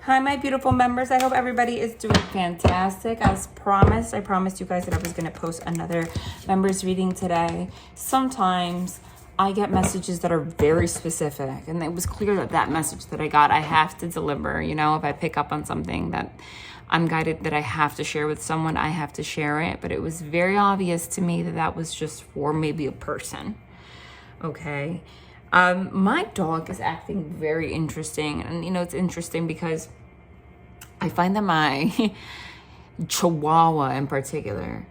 Hi, my beautiful members. I hope everybody is doing fantastic. As promised, I promised you guys that I was going to post another members reading today. Sometimes I get messages that are very specific, and it was clear that that message that I got, I have to deliver. You know, if I pick up on something that I'm guided that I have to share with someone, I have to share it. But it was very obvious to me that that was just for maybe a person. Okay. My dog is acting very interesting. And, you know, it's interesting because I find that my Chihuahua in particular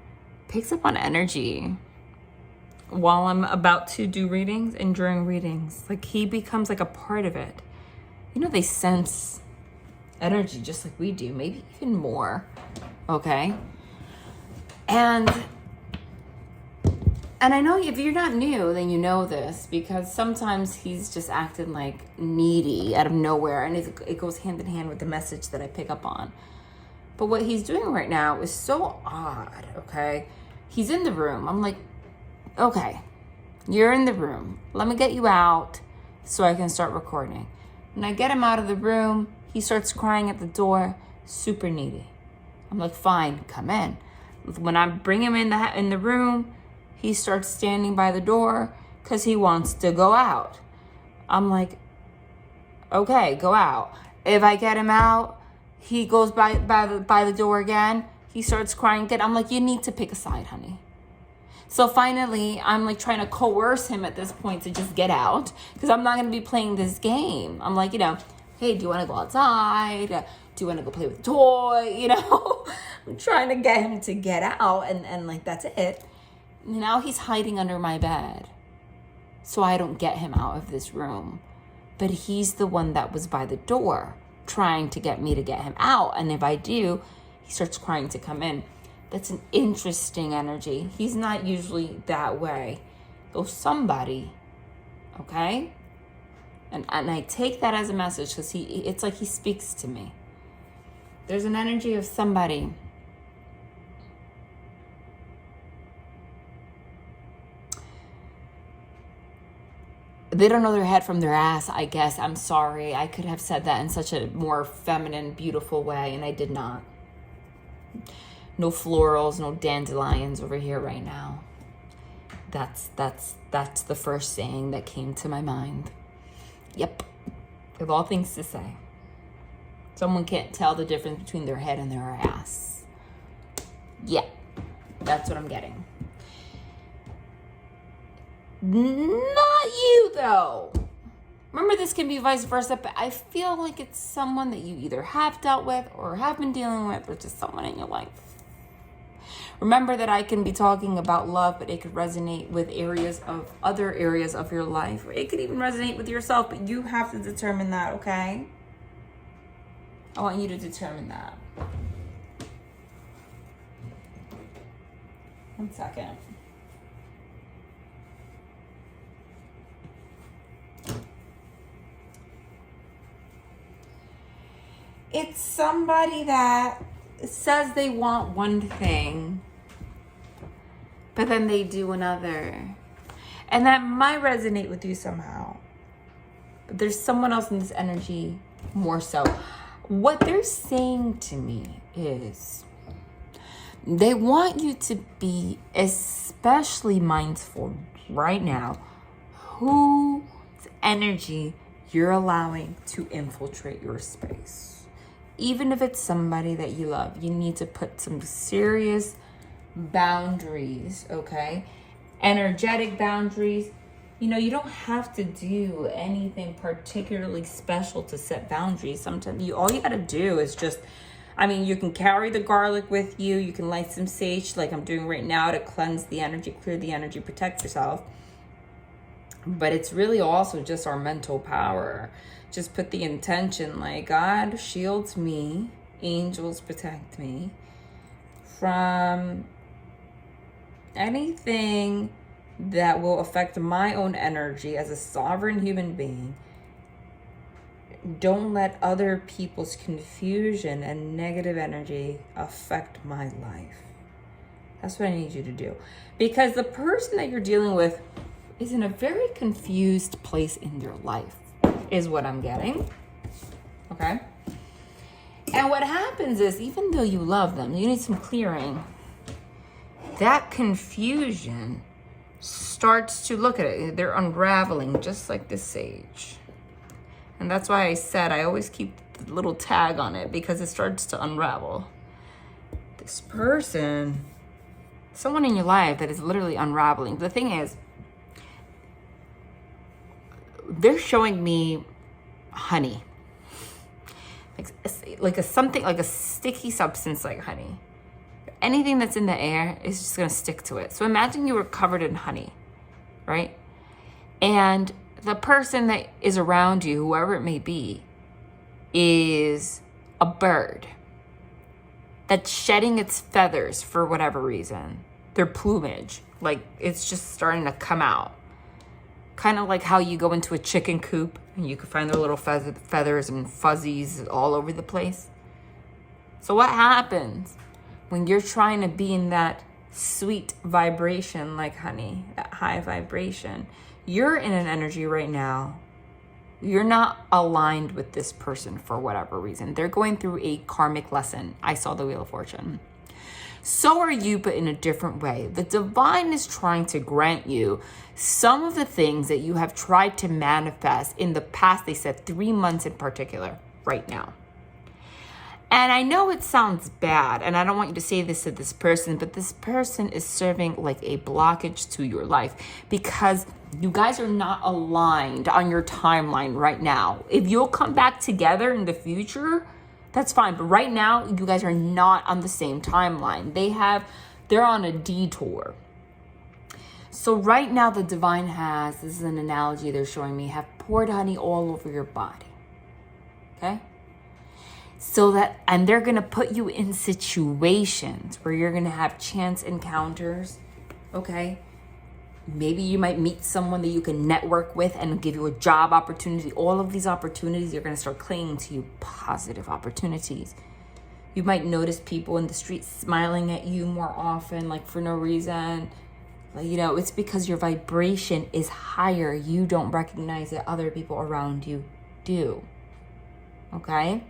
picks up on energy while I'm about to do readings and during readings. Like, he becomes like a part of it. You know, they sense energy just like we do, maybe even more. Okay. And I know if you're not new, then you know this, because sometimes he's just acting like needy out of nowhere, and it goes hand in hand with the message that I pick up on. But what he's doing right now is so odd, okay? He's in the room. I'm like, okay, you're in the room. Let me get you out so I can start recording. When I get him out of the room, he starts crying at the door, super needy. I'm like, fine, come in. When I bring him in the room, he starts standing by the door because he wants to go out. I'm like, okay, go out. If I get him out, he goes by the door again. He starts crying again. I'm like, you need to pick a side, honey. So finally, I'm like trying to coerce him at this point to just get out, because I'm not going to be playing this game. I'm like, you know, hey, do you want to go outside? Do you want to go play with a toy? You know, I'm trying to get him to get out, and like, that's it. Now he's hiding under my bed so I don't get him out of this room. But he's the one that was by the door trying to get me to get him out. And if I do, he starts crying to come in. That's an interesting energy. He's not usually that way. Though somebody, okay? And I take that as a message, because it's like he speaks to me. There's an energy of somebody they don't know their head from their ass, I guess. I'm sorry. I could have said that in such a more feminine, beautiful way, and I did not. No florals, no dandelions over here right now. That's the first saying that came to my mind. Yep. I have all things to say. Someone can't tell the difference between their head and their ass. Yeah. That's what I'm getting. Not you, though. Remember, this can be vice versa, but I feel like it's someone that you either have dealt with or have been dealing with, or just someone in your life. Remember that I can be talking about love, but it could resonate with other areas of your life. Or it could even resonate with yourself, but you have to determine that, okay? I want you to determine that. 1 second. It's somebody that says they want one thing, but then they do another. And that might resonate with you somehow. But there's someone else in this energy more so. What they're saying to me is they want you to be especially mindful right now whose energy you're allowing to infiltrate your space. Even if it's somebody that you love, you need to put some serious boundaries, okay? Energetic boundaries. You know, you don't have to do anything particularly special to set boundaries. Sometimes all you gotta do is just, you can carry the garlic with you. You can light some sage like I'm doing right now to cleanse the energy, clear the energy, protect yourself. But it's really also just our mental power. Just put the intention, like, God shields me, angels protect me from anything that will affect my own energy as a sovereign human being. Don't let other people's confusion and negative energy affect my life. That's what I need you to do. Because the person that you're dealing with is in a very confused place in your life, is what I'm getting. Okay? And what happens is, even though you love them, you need some clearing. That confusion starts to, look at it, they're unraveling just like this sage. And that's why I said I always keep the little tag on it, because it starts to unravel. This person, someone in your life that is literally unraveling. The thing is, they're showing me honey. Like a something, like a sticky substance like honey. Anything that's in the air is just gonna stick to it. So imagine you were covered in honey, right? And the person that is around you, whoever it may be, is a bird that's shedding its feathers for whatever reason. Their plumage, like it's just starting to come out. Kind of like how you go into a chicken coop and you can find their little feathers and fuzzies all over the place. So what happens when you're trying to be in that sweet vibration like honey, that high vibration? You're in an energy right now. You're not aligned with this person for whatever reason. They're going through a karmic lesson. I saw the Wheel of Fortune. So are you, but in a different way. The divine is trying to grant you some of the things that you have tried to manifest in the past. They said 3 months in particular, right now. And I know it sounds bad, and I don't want you to say this to this person, but this person is serving like a blockage to your life because you guys are not aligned on your timeline right now. If you'll come back together in the future, that's fine. But right now, you guys are not on the same timeline. They're on a detour. So right now, the divine has, this is an analogy they're showing me, have poured honey all over your body. Okay? So that, and they're going to put you in situations where you're going to have chance encounters. Okay? Maybe you might meet someone that you can network with and give you a job opportunity. All of these opportunities, you're going to start clinging to you, positive opportunities. You might notice people in the street smiling at you more often, like for no reason. Like, you know, it's because your vibration is higher. You don't recognize it. Other people around you do. Okay?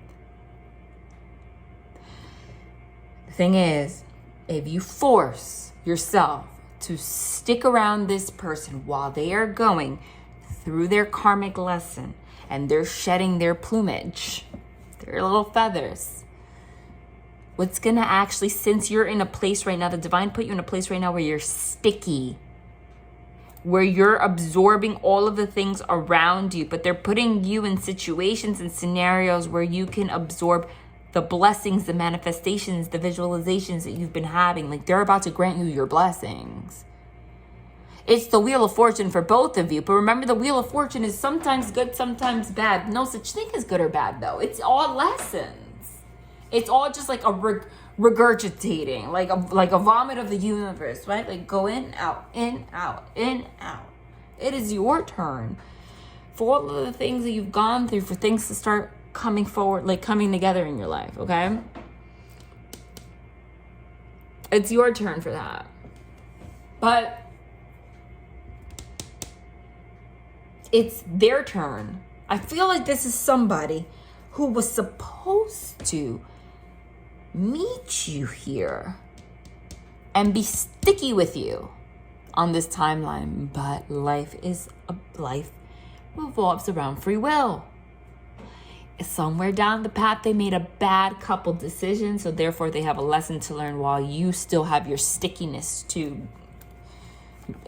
The thing is, if you force yourself to stick around this person while they are going through their karmic lesson and they're shedding their plumage, their little feathers, what's gonna actually, since you're in a place right now, the divine put you in a place right now where you're sticky, where you're absorbing all of the things around you, but they're putting you in situations and scenarios where you can absorb the blessings, the manifestations, the visualizations that you've been having. Like, they're about to grant you your blessings. It's the Wheel of Fortune for both of you. But remember, the Wheel of Fortune is sometimes good, sometimes bad. No such thing as good or bad, though. It's all lessons. It's all just like a regurgitating, like a vomit of the universe, right? Like, go in, out, in, out, in, out. It is your turn for all of the things that you've gone through, for things to start coming forward, like coming together in your life, okay? It's your turn for that. But it's their turn. I feel like this is somebody who was supposed to meet you here and be sticky with you on this timeline, but life revolves around free will. Somewhere down the path, they made a bad couple decision, so therefore they have a lesson to learn while you still have your stickiness too,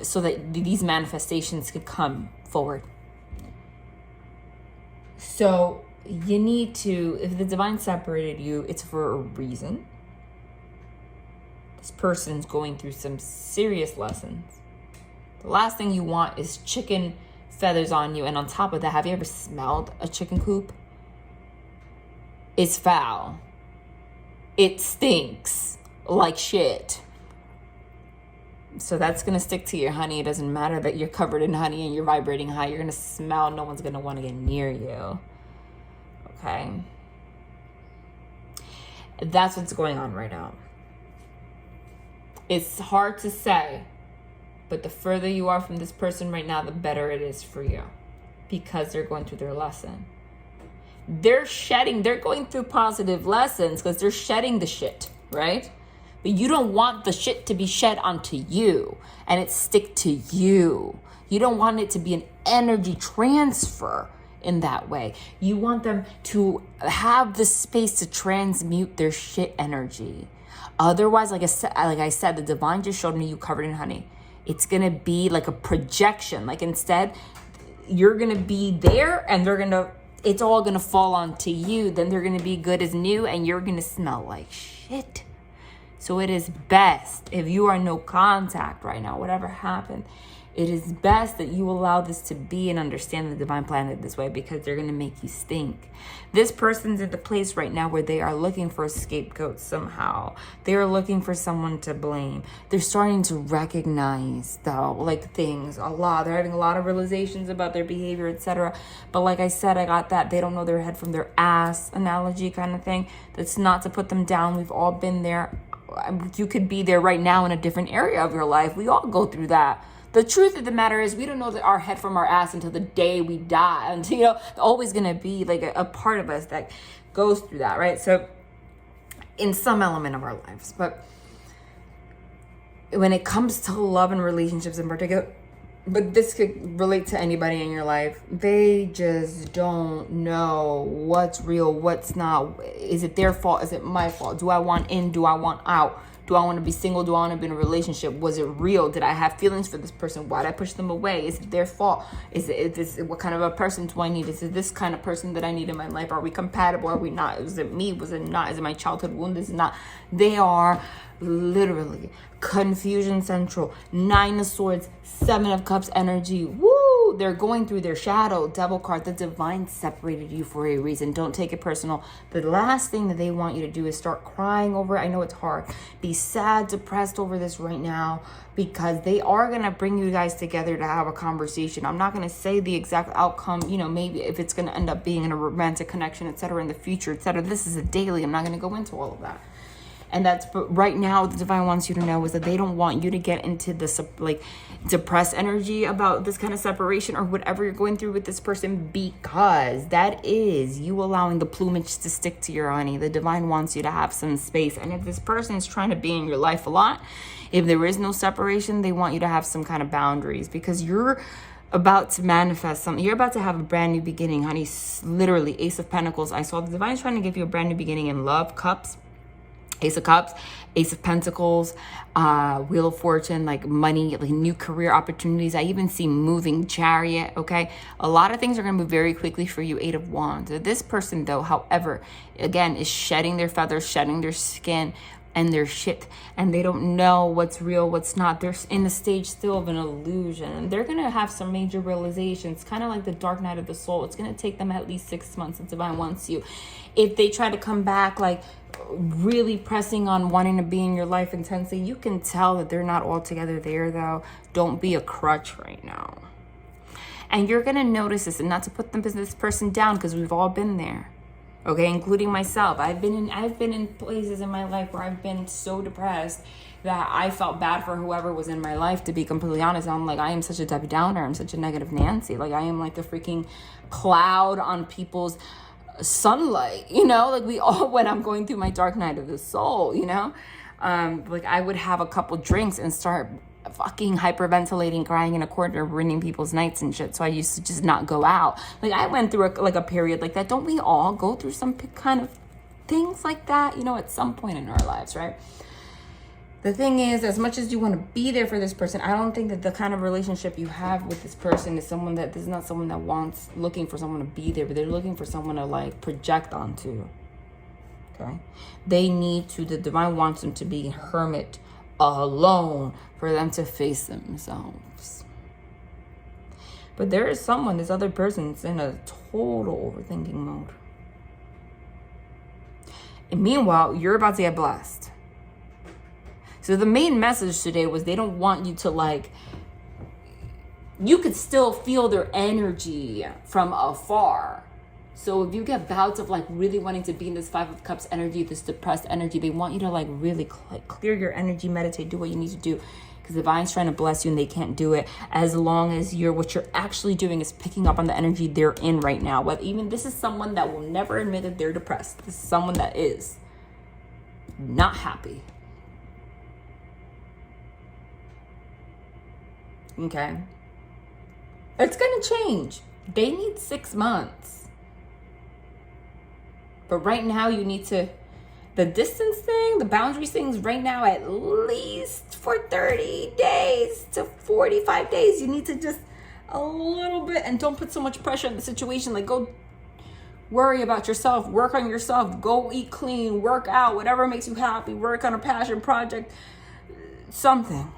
so that these manifestations could come forward. So you need to, if the divine separated you, it's for a reason. This person's going through some serious lessons. The last thing you want is chicken feathers on you, and on top of that, have you ever smelled a chicken coop? It's foul. It stinks like shit. So that's going to stick to your honey. It doesn't matter that you're covered in honey and you're vibrating high. You're going to smell. No one's going to want to get near you. Okay? That's what's going on right now. It's hard to say, but the further you are from this person right now, the better it is for you, because they're going through their lesson. they're going through positive lessons because they're shedding the shit, right? But you don't want the shit to be shed onto you and it stick to you. You don't want it to be an energy transfer in that way. You want them to have the space to transmute their shit energy. Otherwise, like I said, the divine just showed me you covered in honey. It's going to be like a projection. Like instead, you're going to be there and it's all going to fall onto you. Then they're going to be good as new and you're going to smell like shit. So it is best, if you are in no contact right now, whatever happened, it is best that you allow this to be and understand the divine plan this way, because they're going to make you stink. This person's at the place right now where they are looking for a scapegoat somehow. They are looking for someone to blame. They're starting to recognize, though, like things a lot. They're having a lot of realizations about their behavior, etc. But like I said, I got that they don't know their head from their ass analogy kind of thing. That's not to put them down. We've all been there. You could be there right now in a different area of your life. We all go through that. The truth of the matter is we don't know our head from our ass until the day we die. Until, always going to be like a part of us that goes through that, right? So in some element of our lives. But when it comes to love and relationships in particular, but this could relate to anybody in your life, they just don't know what's real, what's not. Is it their fault? Is it my fault? Do I want in? Do I want out? Do I want to be single? Do I want to be in a relationship? Was it real? Did I have feelings for this person? Why did I push them away? Is it their fault? What kind of a person do I need? Is it this kind of person that I need in my life? Are we compatible? Are we not? Is it me? Was it not? Is it my childhood wound? Is it not? They are literally confusion central. 9 of Swords, 7 of Cups energy. Woo! They're going through their shadow. Devil card. The divine separated you for a reason. Don't take it personal. The last thing that they want you to do is start crying over it. I know it's hard. Be sad, depressed over this right now, because they are going to bring you guys together to have a conversation. I'm not going to say the exact outcome, maybe if it's going to end up being in a romantic connection, etc., in the future, etc. This is a daily. I'm not going to go into all of that. And that's right now, the divine wants you to know is that they don't want you to get into this depressed energy about this kind of separation or whatever you're going through with this person, because that is you allowing the plumage to stick to your honey. The divine wants you to have some space. And if this person is trying to be in your life a lot, if there is no separation, they want you to have some kind of boundaries, because you're about to manifest something. You're about to have a brand new beginning, honey. Literally, Ace of Pentacles. I saw the divine is trying to give you a brand new beginning in love, cups. Ace of Cups, Ace of Pentacles, Wheel of Fortune, like money, like new career opportunities. I even see moving, Chariot, okay? A lot of things are going to move very quickly for you, 8 of Wands. This person, though, however, again, is shedding their feathers, shedding their skin and their shit, and they don't know what's real, what's not. They're in the stage still of an illusion, and they're going to have some major realizations, kind of like the dark night of the soul. It's going to take them at least 6 months. The divine wants you. If they try to come back, like really pressing on wanting to be in your life intensely, you can tell that they're not altogether there, though. Don't be a crutch right now. And you're going to notice this, and not to put this person down, because we've all been there. Okay, including myself. I've been in places in my life where I've been so depressed that I felt bad for whoever was in my life, to be completely honest. I'm like, I am such a Debbie Downer. I'm such a negative Nancy. Like, I am like the freaking cloud on people's sunlight, like we all, when I'm going through my dark night of the soul, like I would have a couple drinks and start fucking hyperventilating, crying in a corner, ruining people's nights and shit. So I used to just not go out. Like I went through a period like that. Don't we all go through some kind of things like that, at some point in our lives, right? The thing is, as much as you want to be there for this person, I don't think that the kind of relationship you have with this person is not someone that looking for someone to be there, but they're looking for someone to like project onto. Okay? The divine wants them to be hermit, alone, for them to face themselves. But there is this other person's in a total overthinking mode. And meanwhile, you're about to get blessed. So the main message today was they don't want you to you could still feel their energy from afar. So if you get bouts of really wanting to be in this 5 of Cups energy, this depressed energy, they want you to really clear your energy, meditate, do what you need to do. because divine's trying to bless you and they can't do it as long as what you're actually doing is picking up on the energy they're in right now. But even this is someone that will never admit that they're depressed. This is someone that is not happy. Okay? It's going to change. They need 6 months. But right now you need to, the distance thing, the boundaries things right now, at least for 30 days to 45 days, you need to just a little bit, and don't put so much pressure on the situation. Like, go worry about yourself, work on yourself, go eat clean, work out, whatever makes you happy, work on a passion project, something.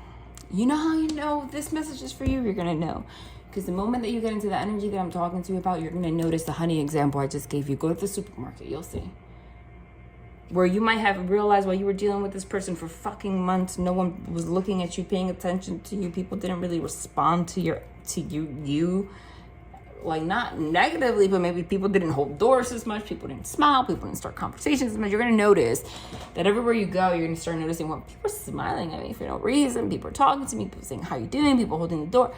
You know how you know this message is for you? You're going to know. Because the moment that you get into the energy that I'm talking to you about, you're going to notice the honey example I just gave you. Go to the supermarket. You'll see. Where you might have realized while you were dealing with this person for fucking months, no one was looking at you, paying attention to you. People didn't really respond to you. Like, not negatively, but maybe people didn't hold doors as much. People didn't smile. People didn't start conversations as much. You're going to notice that everywhere you go, you're going to start noticing, well, people are smiling at me for no reason. People are talking to me. People saying, how you doing? People holding the door.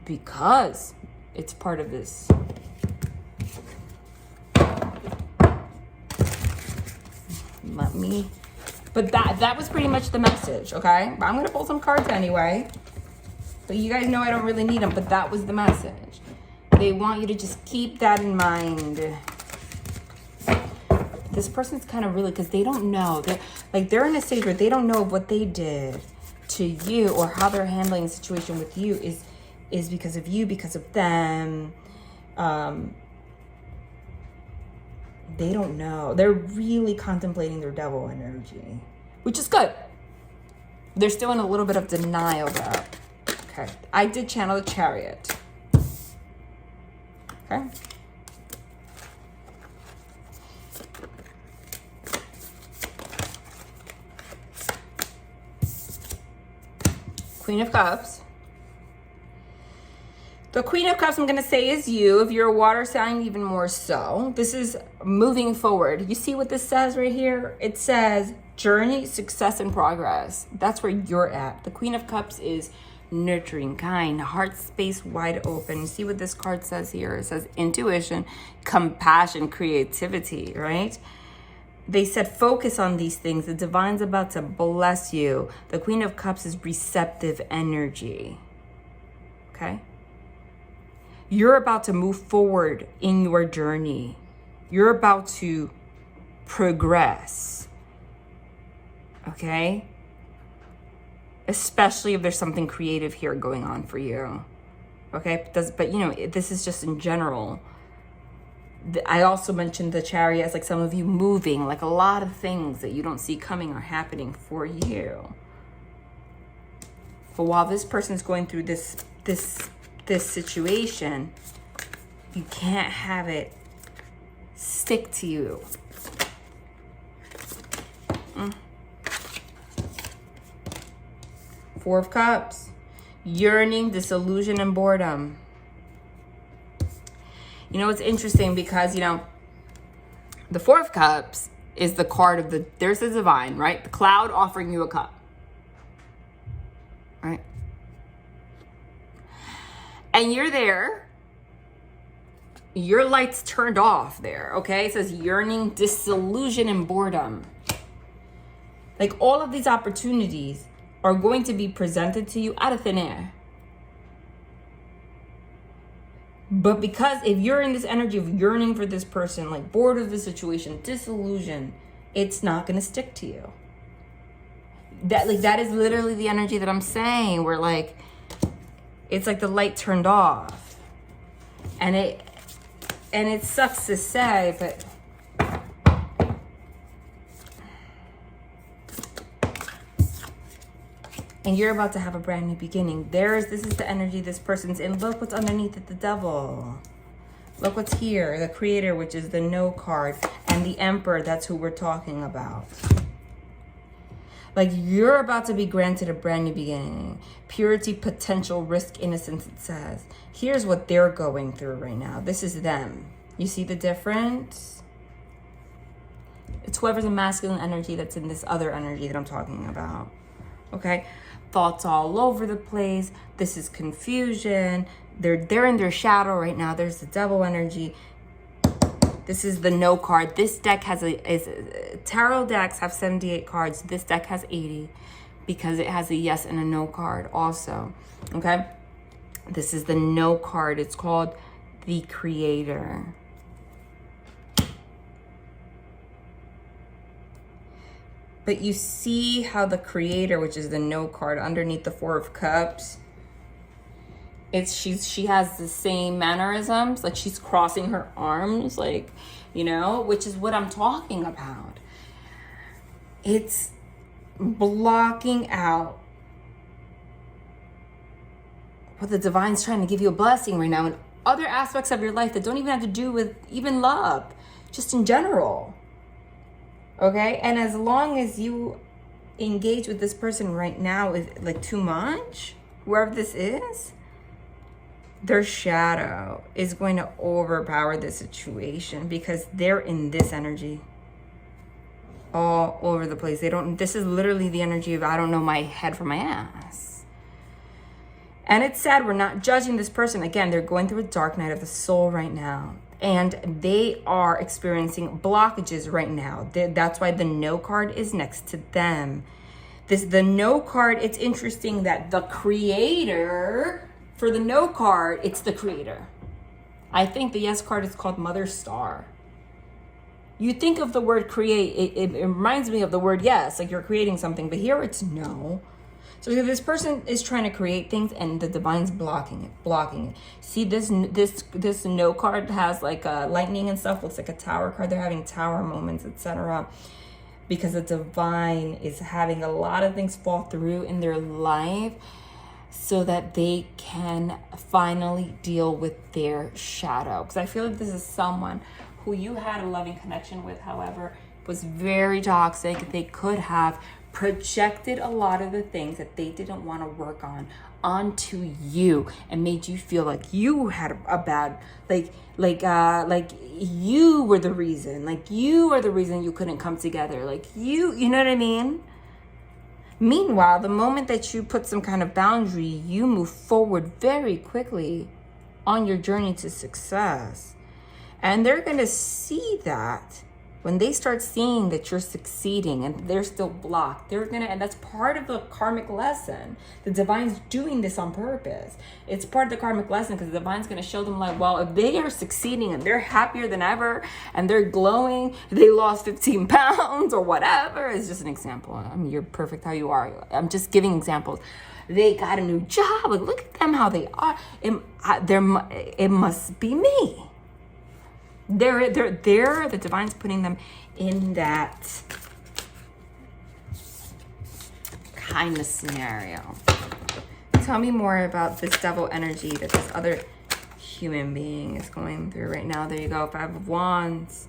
Because it's part of this. But that was pretty much the message, okay? But I'm going to pull some cards anyway. But you guys know I don't really need them, but that was the message. They want you to just keep that in mind. This person's kind of really, because they don't know. They're in a stage where they don't know what they did to you or how they're handling the situation with you is because of you, because of them. They don't know. They're really contemplating their devil energy, which is good. They're still in a little bit of denial though. Okay. I did channel the Chariot. Okay. Queen of Cups. The Queen of Cups, I'm going to say, is you. If you're a water sign, even more so. This is moving forward. You see what this says right here? It says journey, success, and progress. That's where you're at. The Queen of Cups is nurturing, kind, heart space wide open. You see what this card says here? It says intuition, compassion, creativity, right? They said focus on these things. The divine's about to bless you. The Queen of Cups is receptive energy. Okay? You're about to move forward in your journey. You're about to progress. Okay? Especially if there's something creative here going on for you. Okay? But you know, this is just in general. I also mentioned the Chariot as like some of you moving, like a lot of things that you don't see coming are happening for you. But while this person's going through this situation, you can't have it stick to you. Four of Cups, yearning, disillusion, and boredom. You know, it's interesting because, you know, the Four of Cups is the card of there's the divine, right? The cloud offering you a cup, right? And you're there, your light's turned off there, okay? It says yearning, disillusion, and boredom. Like all of these opportunities are going to be presented to you out of thin air. But because if you're in this energy of yearning for this person, like bored of the situation, disillusion, it's not going to stick to you. That is literally the energy that I'm saying, where like, it's like the light turned off. And it sucks to say, but and you're about to have a brand new beginning. This is the energy this person's in. Look what's underneath it, the Devil. Look what's here, the Creator, which is the No card, and the Emperor, that's who we're talking about. Like you're about to be granted a brand new beginning. Purity, potential, risk, innocence, it says. Here's what they're going through right now. This is them. You see the difference? It's whoever's a masculine energy that's in this other energy that I'm talking about. okay? Thoughts all over the place. This is confusion. They're in their shadow right now. There's the devil energy. This is the no card. This deck tarot decks have 78 cards. This deck has 80 because it has a yes and a no card also, okay? This is the no card. It's called the Creator. But you see how the Creator, which is the no card, underneath the Four of Cups, she has the same mannerisms, like she's crossing her arms, like, you know, which is what I'm talking about. It's blocking out what the divine's trying to give you a blessing right now in other aspects of your life that don't even have to do with even love, just in general. Okay? And as long as you engage with this person right now is like too much, whoever this is, their shadow is going to overpower the situation because they're in this energy all over the place. This is literally the energy of, I don't know my head from my ass. And it's sad, we're not judging this person. Again, they're going through a dark night of the soul right now. And they are experiencing blockages right now. That's why the no card is next to them. The no card, it's interesting that the Creator, for the no card, it's the Creator. I think the yes card is called Mother Star. You think of the word create, it reminds me of the word yes, like you're creating something, but here it's no. So this person is trying to create things and the divine's blocking it. See, this no card has like lightning and stuff, looks like a tower card. They're having tower moments, etc. Because the divine is having a lot of things fall through in their life so that they can finally deal with their shadow. Because I feel like this is someone who you had a loving connection with, however, was very toxic. They could have projected a lot of the things that they didn't want to work on onto you and made you feel like you had a bad, like you were the reason, like you are the reason you couldn't come together, like you know what I mean? Meanwhile, the moment that you put some kind of boundary, you move forward very quickly on your journey to success. And they're going to see that when they start seeing that you're succeeding and they're still blocked, and that's part of the karmic lesson. The divine's doing this on purpose. It's part of the karmic lesson because the divine's going to show them like, well, if they are succeeding and they're happier than ever and they're glowing, they lost 15 pounds or whatever. It's just an example. I mean, you're perfect how you are. I'm just giving examples. They got a new job. Like, look at them, how they are. It must be me. They're the divine's putting them in that kind of scenario. Tell me more about this devil energy that this other human being is going through right now. There you go, Five of Wands.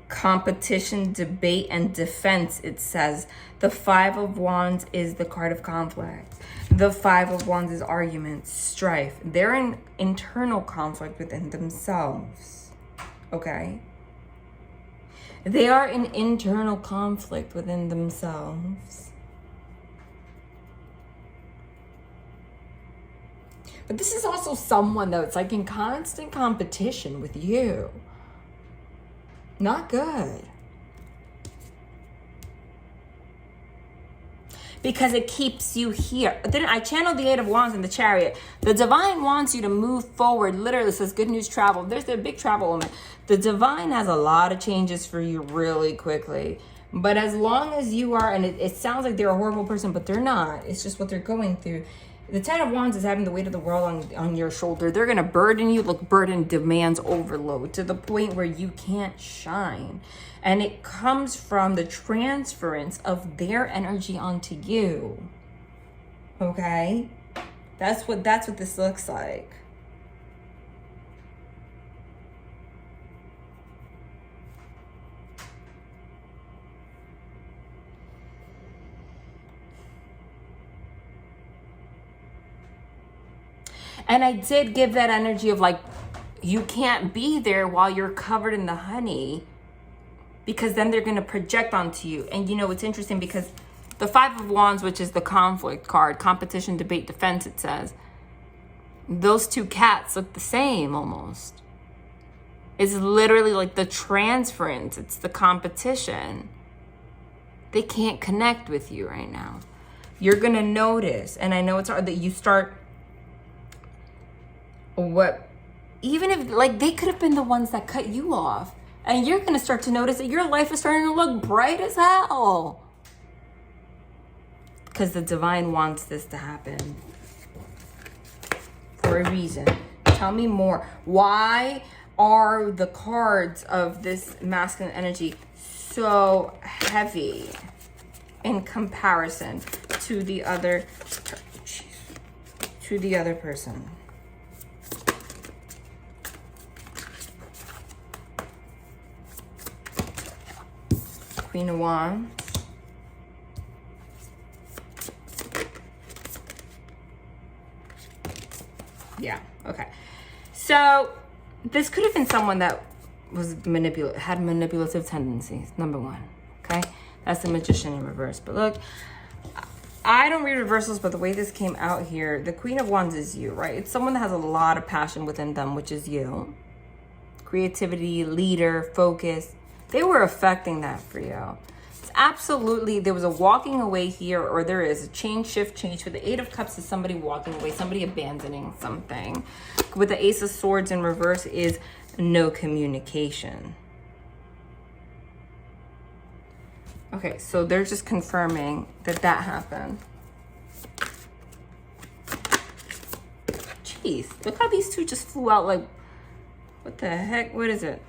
Competition, debate, and defense, it says. The Five of Wands is the card of conflict. The Five of Wands is argument, strife. They're in internal conflict within themselves, okay? They are in internal conflict within themselves. But this is also someone that's like in constant competition with you. Not good. Because it keeps you here. Then I channeled the Eight of Wands in the Chariot. The divine wants you to move forward. Literally says good news travel. There's the big travel woman. The divine has a lot of changes for you really quickly. But as long as you are, and it sounds like they're a horrible person, but they're not. It's just what they're going through. The Ten of Wands is having the weight of the world on your shoulder. They're going to burden you. Look, burden demands overload to the point where you can't shine. And it comes from the transference of their energy onto you. Okay? That's what this looks like. And I did give that energy of like, you can't be there while you're covered in the honey, because then they're going to project onto you. And you know, it's interesting because The Five of Wands, which is the conflict card, competition, debate, defense, it says. Those two cats look the same almost. It's literally like the transference. It's the competition. They can't connect with you right now. You're going to notice, and I know it's hard, that you start, even if, like, they could have been the ones that cut you off. And you're going to start to notice that your life is starting to look bright as hell. Because the divine wants this to happen. For a reason. Tell me more. Why are the cards of this masculine energy so heavy in comparison to the other person? Queen of Wands. Yeah, okay. So this could have been someone that was had manipulative tendencies, number one, okay? That's the Magician in reverse. But look, I don't read reversals, but the way this came out here, the Queen of Wands is you, right? It's someone that has a lot of passion within them, which is you. Creativity, leader, focus. They were affecting that for you. It's absolutely, there was a walking away here, or there is a change, shift, change. With the Eight of Cups is somebody walking away, somebody abandoning something. With the Ace of Swords in reverse is no communication. Okay, so they're just confirming that that happened. Jeez, look how these two just flew out like, what the heck? What is it?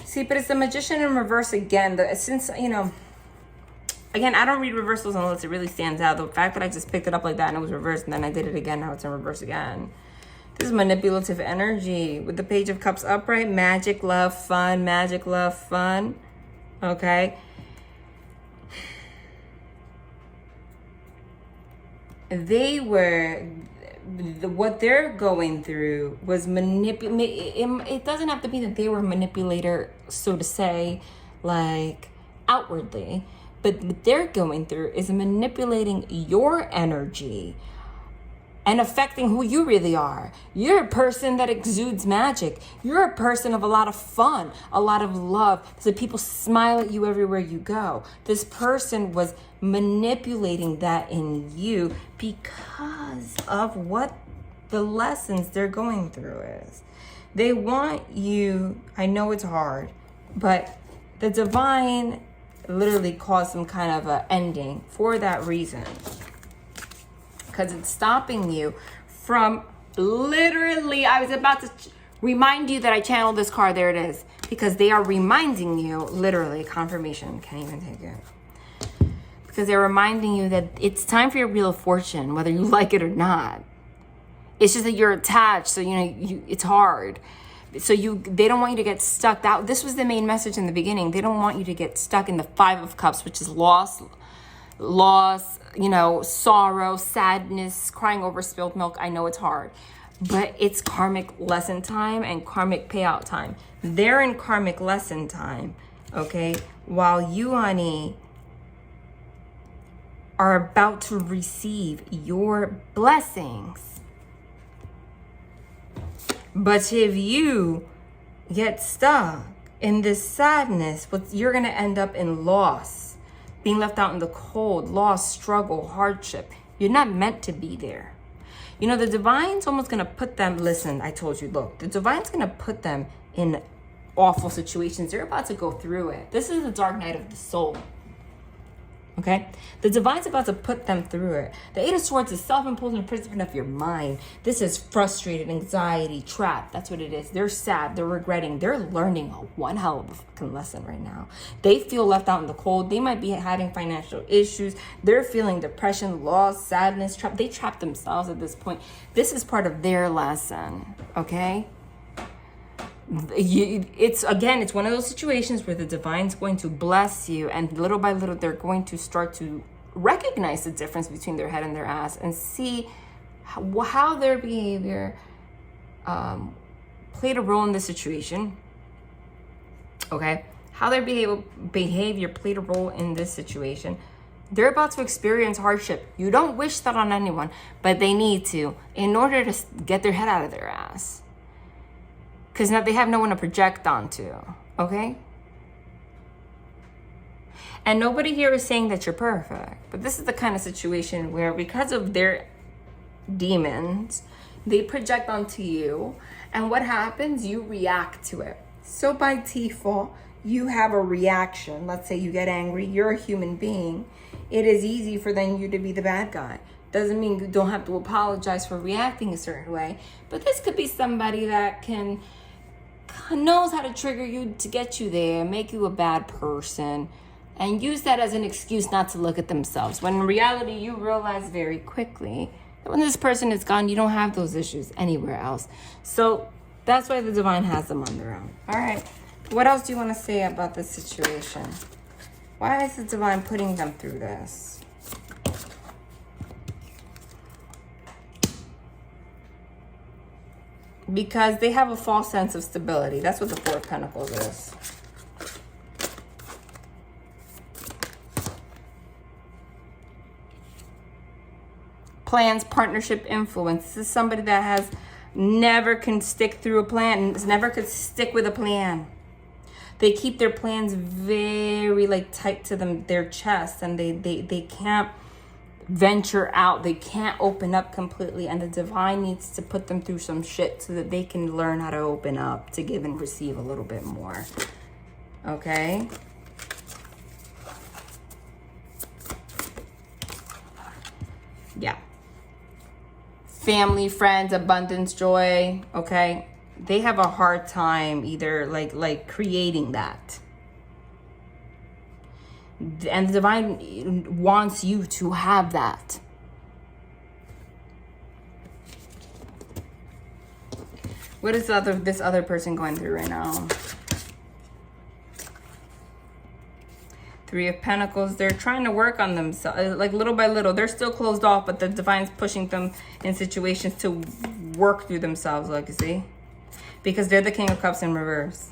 See, but it's the Magician in reverse again. Since, you know, again, I don't read reversals unless it really stands out. The fact that I just picked it up like that and it was reversed and then I did it again, now it's in reverse again. This is manipulative energy with the Page of Cups upright. Magic, love, fun. Magic, love, fun. Okay. They were, what they're going through was it doesn't have to be that they were a manipulator, so to say, like outwardly, but what they're going through is manipulating your energy and affecting who you really are. You're a person that exudes magic. You're a person of a lot of fun, a lot of love, so people smile at you everywhere you go. This person was manipulating that in you because of what the lessons they're going through is. They want you, I know it's hard, but the divine literally caused some kind of an ending for that reason. Because it's stopping you from literally, I was about to remind you that I channeled this card. There it is. Because they are reminding you, literally, confirmation. Can't even take it. Because they're reminding you that it's time for your wheel of fortune, whether you like it or not. It's just that you're attached, so you know it's hard. So they don't want you to get stuck. This was the main message in the beginning. They don't want you to get stuck in the Five of Cups, which is loss, you know, sorrow, sadness, crying over spilled milk. I know it's hard, but it's karmic lesson time and karmic payout time. They're in karmic lesson time, okay? While you, honey, are about to receive your blessings. But if you get stuck in this sadness, you're going to end up in loss. Being left out in the cold, loss, struggle, hardship. You're not meant to be there. You know, the divine's almost going to put them, listen, I told you, look, the divine's going to put them in awful situations. They're about to go through it. This is the dark night of the soul. Okay? The divine's about to put them through it. The Eight of Swords is self-imposed imprisonment of your mind. This is frustrated, anxiety, trapped. That's what it is. They're sad. They're regretting. They're learning one hell of a fucking lesson right now. They feel left out in the cold. They might be having financial issues. They're feeling depression, loss, sadness, trapped. They trapped themselves at this point. This is part of their lesson. Okay? It's one of those situations where the divine's going to bless you, and little by little they're going to start to recognize the difference between their head and their ass and see how their behavior played a role in the situation. Okay, how their behavior played a role in this situation. They're about to experience hardship. You don't wish that on anyone, but they need to in order to get their head out of their ass. Because now they have no one to project onto, okay? And nobody here is saying that you're perfect, but this is the kind of situation where because of their demons, they project onto you, and what happens? You react to it. So by default, you have a reaction. Let's say you get angry, you're a human being. It is easy for then you to be the bad guy. Doesn't mean you don't have to apologize for reacting a certain way, but this could be somebody that knows how to trigger you to get you there, make you a bad person, and use that as an excuse not to look at themselves. When in reality, you realize very quickly that when this person is gone, you don't have those issues anywhere else. So that's why the divine has them on their own. All right. What else do you want to say about this situation? Why is the divine putting them through this? Because they have a false sense of stability. That's what the Four of Pentacles is. Plans, partnership, influence. This is somebody that has never can stick through a plan. Never could stick with a plan. They keep their plans very tight to their chest, and they can't venture out. They can't open up completely, and the divine needs to put them through some shit so that they can learn how to open up, to give and receive a little bit more. Okay? Yeah. Family, friends, abundance, joy, okay? They have a hard time either like creating that. And the divine wants you to have that. What is this other person going through right now? Three of Pentacles. They're trying to work on themselves, like little by little. They're still closed off, but the divine's pushing them in situations to work through themselves, like you see. Because they're the King of Cups in reverse.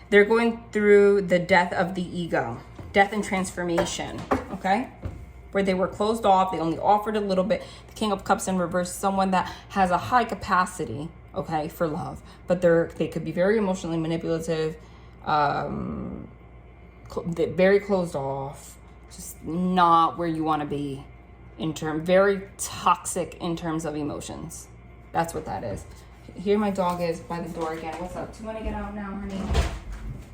They're going through the death of the ego. Death and transformation, okay? Where they were closed off, they only offered a little bit. The King of Cups in reverse, someone that has a high capacity, okay, for love. But they could be very emotionally manipulative, very closed off, just not where you want to be very toxic in terms of emotions. That's what that is. Here my dog is by the door again. What's up? Do you want to get out now, honey?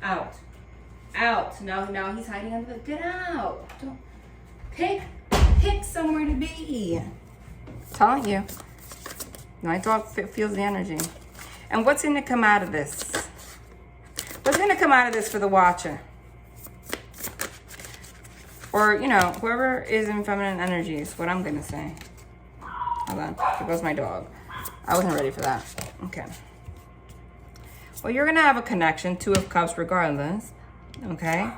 Out. Out. Now he's hiding under the... Get out. Don't... Pick somewhere to be. Telling you. My dog feels the energy. And what's going to come out of this? What's going to come out of this for the watcher? Or, whoever is in feminine energy is what I'm going to say. Hold on. There goes my dog. I wasn't ready for that. Okay. Well, you're going to have a connection. Two of Cups regardless. Okay.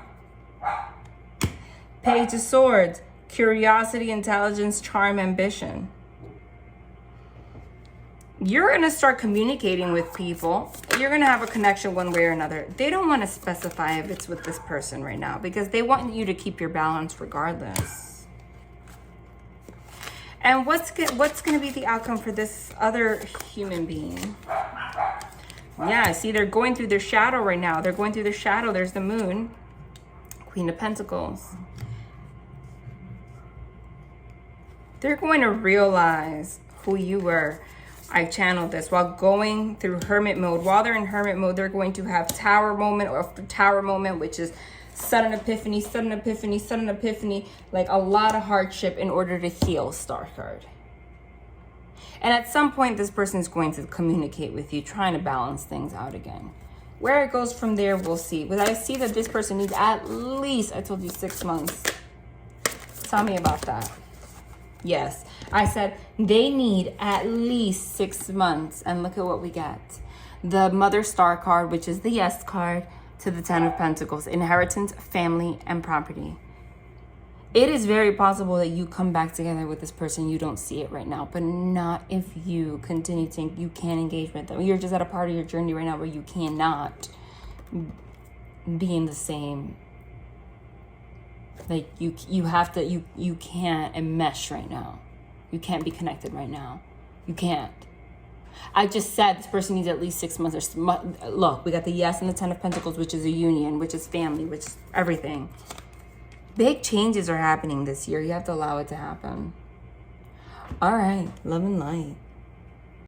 Page of Swords. Curiosity, intelligence, charm, ambition. You're going to start communicating with people. You're going to have a connection one way or another. They don't want to specify if it's with this person right now because they want you to keep your balance regardless. And what's going to be the outcome for this other human being? Yeah, see, they're going through their shadow right now. They're going through their shadow. There's the moon. Queen of Pentacles. They're going to realize who you were. I channeled this while going through hermit mode. While they're in hermit mode, they're going to have tower moment, which is sudden epiphany, like a lot of hardship in order to heal, Star card. And at some point, this person is going to communicate with you, trying to balance things out again. Where it goes from there, we'll see. But I see that this person needs at least, I told you, 6 months. Tell me about that. Yes, I said they need at least 6 months. And look at what we get. The Mother Star card, which is the Yes card, to the Ten of Pentacles. Inheritance, family, and property. It is very possible that you come back together with this person. You don't see it right now, but not if you continue to think you can engage with them. You're just at a part of your journey right now where you cannot being the same. Like you have to, you can't enmesh right now. You can't be connected right now. You can't. I just said this person needs at least 6 months. Look, we got the yes and the 10 of Pentacles, which is a union, which is family, which is everything. Big changes are happening this year. You have to allow it to happen. All right, love and light.